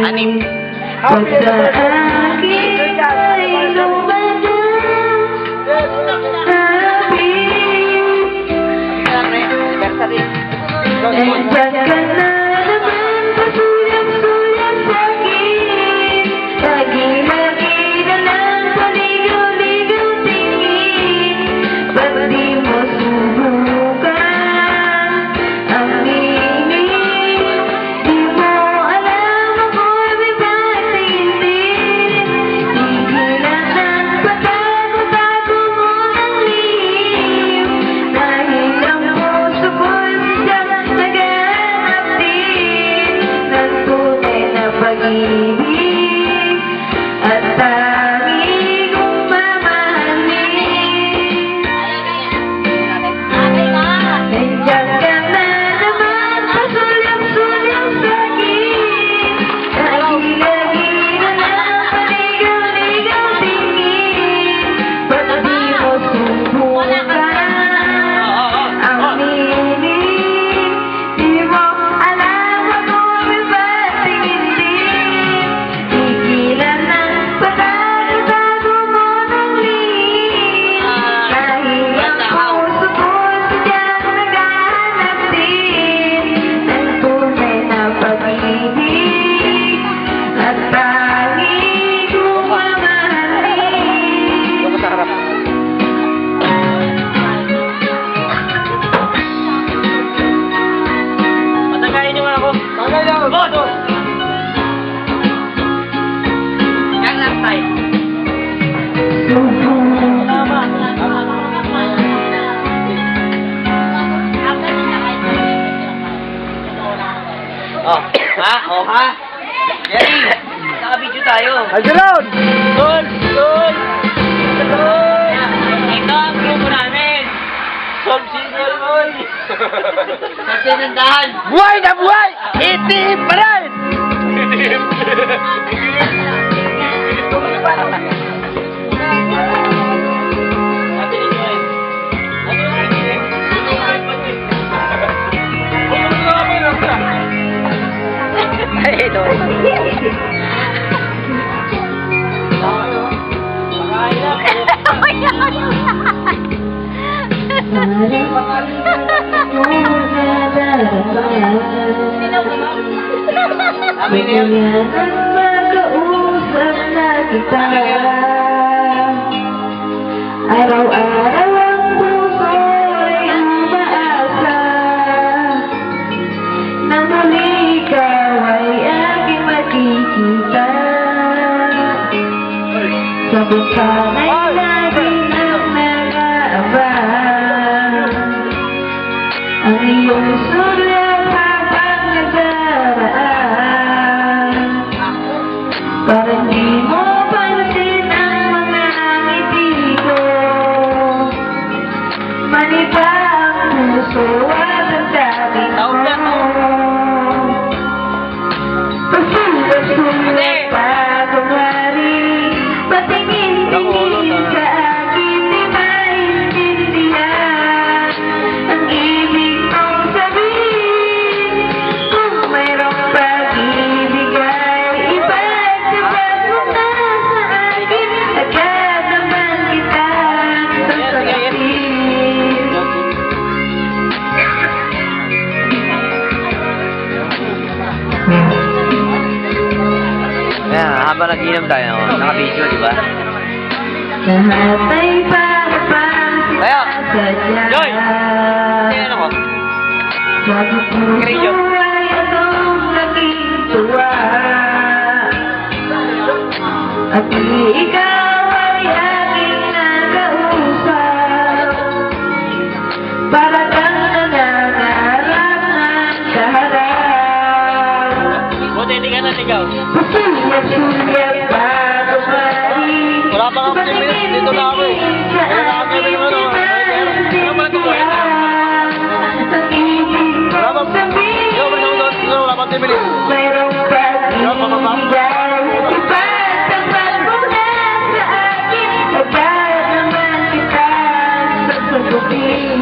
Anim. Pagka aking ay nandiyan ka na naman, pasulyap-sulyap sa'kin. Lagi-lagi na lang paligaw-ligaw tingin. Ba't di mo subukan ang hingin? Di mo alam ako'y may patingin. Tigilan ng patago-tago mo ng lihim. Dahil ang puso ko'y sadyang naghahanap din ng tunay na pag-ibig at tanging kong mamahalin. Nandiyan ka na naman, pasulyap-sulyap sa'kin. Lagi-lagi na lang paligaw-ligaw tingin. Ba't di mo subukan ang hingin? Di mo alam ako'y may patingin din. Tigilan ng patago-tago mo ng lihim. Dahil ang puso ko'y sadyang naghahanap din ng tunay na pag-ibig at tanging kong mamahalin. Sa harap. Matagayin niyo ako. Matagayin ako. Boss! Yan lang tayo. Oh, ha? Oh, ha? Jerry, naka-video tayo. Aljalon! Tol! Tol! Ito ang grupo namin. Solve single boy. Sa pinandahan. Buhay na buhay! Itim pa rin! Sabi ni Joel. Ano yung itim? Ay, ito. Mag-uusap na kita. Araw-araw ang puso'y umaasa na muli ikaw ay aking makikita. Sa buksana'y laging ang nag-aabang ang iyong sulyap habang nagdaraan. Parang di mo pansin ang mga ngiti ko. Mani pa ang puso at ang dami mo. Pasulat-sulat pa kumari, patingin-tingin sa akin di maintindihan ang ibig mong sabihin. Kung mayroong pag-ibig ay ipagsabat mo na sa akin, agad naman kitang sasagutin. Ayan, habang nag-inom tayo, naka-video, di ba? Lahat ay para pang Tayo! sinasadya. Joy! Ayan ako. Sa puso ay anong naging tuwa. At ikaw ay aking nakausap. Para kang nangangarap ng kaharap. Buti hindi ka naligaw. Pasulyap-sulyap pa kumari. Wala pa nga 10 minutes, dito na ako eh. Wala na ako kami ng ano. Ano pala ito buhay na? Wala pa. Yo, wala pa 10 minutes. Mayroong pag-ibig ay ipagsabat mo na sa akin. Agad naman kita sasagutin.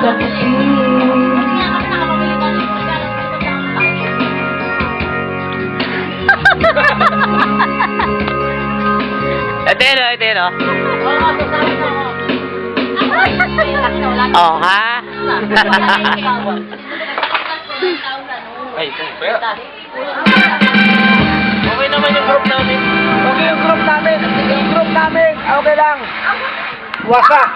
sa piling. Ito yun, oh. Oh, ha? Ay, kaya. Okay naman yung group namin. Okay yung group namin. Yung group namin, okay lang. Wasak.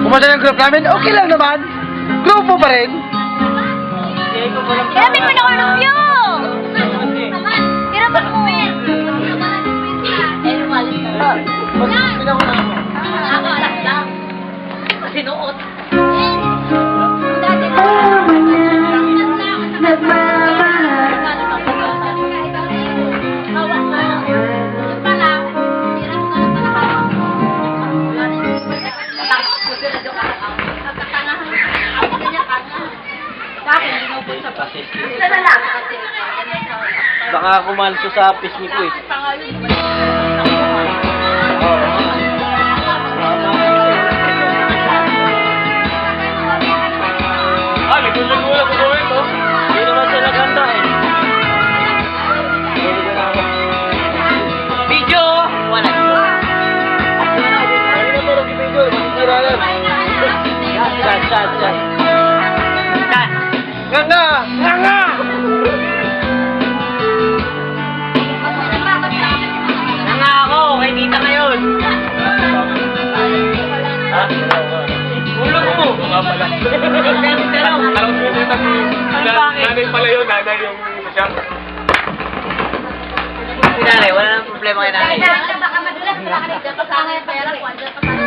Kumusta yung group namin? Okay lang naman. Group mo pa rin. Hiramin mo na ako ng view! Hiramin mo! Nakakalas lang. Sinuot. Baka kumalso sa pisngi ko eh. Ah, may gulo-gulo ko ito. Hindi naman siya naganda eh. Video! Wala. Ay, na puro video. Masisira lang. Shot. Nga! Nanga ako, kay tita ngayon. Ha? Ulo mo. Nga pala. Alam mo yung nanay pala yun, nanay yung shop. Si nanay, wala nang problema kay nanay. Baka madulas, wala ka rin. Dapat sana yung pera, kwanza pa sana.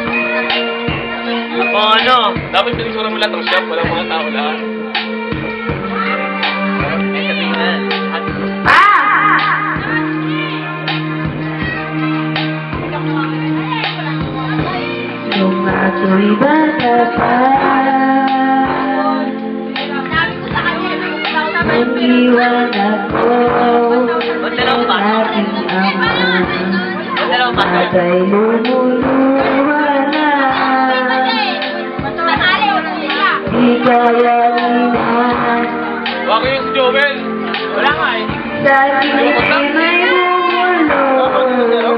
O ano? Dapat pinisura mo lahat ng shop, walang mga tao lahat. Nung ako'y bata pa, nag-iwan ako sa aking ama. Ata'y lumuluwa na, di kaya linan. Bakit yung si Joel? Wala nga eh. Sa tingin ay bumulong.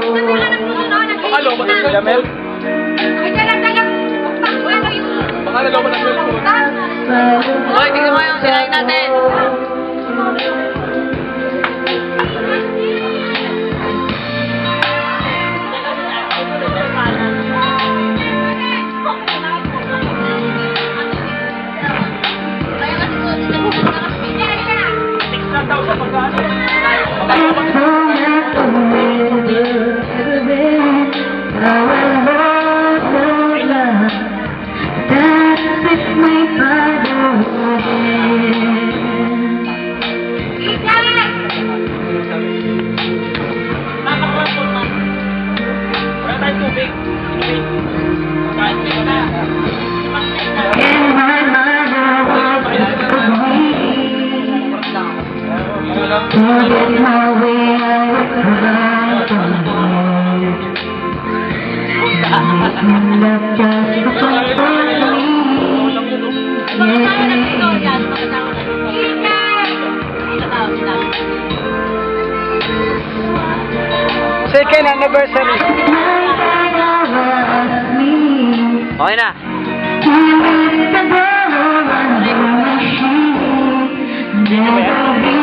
Baka lobat ang cellphone. Baka lobat ang cellphone. Hoy, tingnan mo yung sinayin natin. Wala tayong tubig. Kahit may na. Second anniversary. Okay na. Never be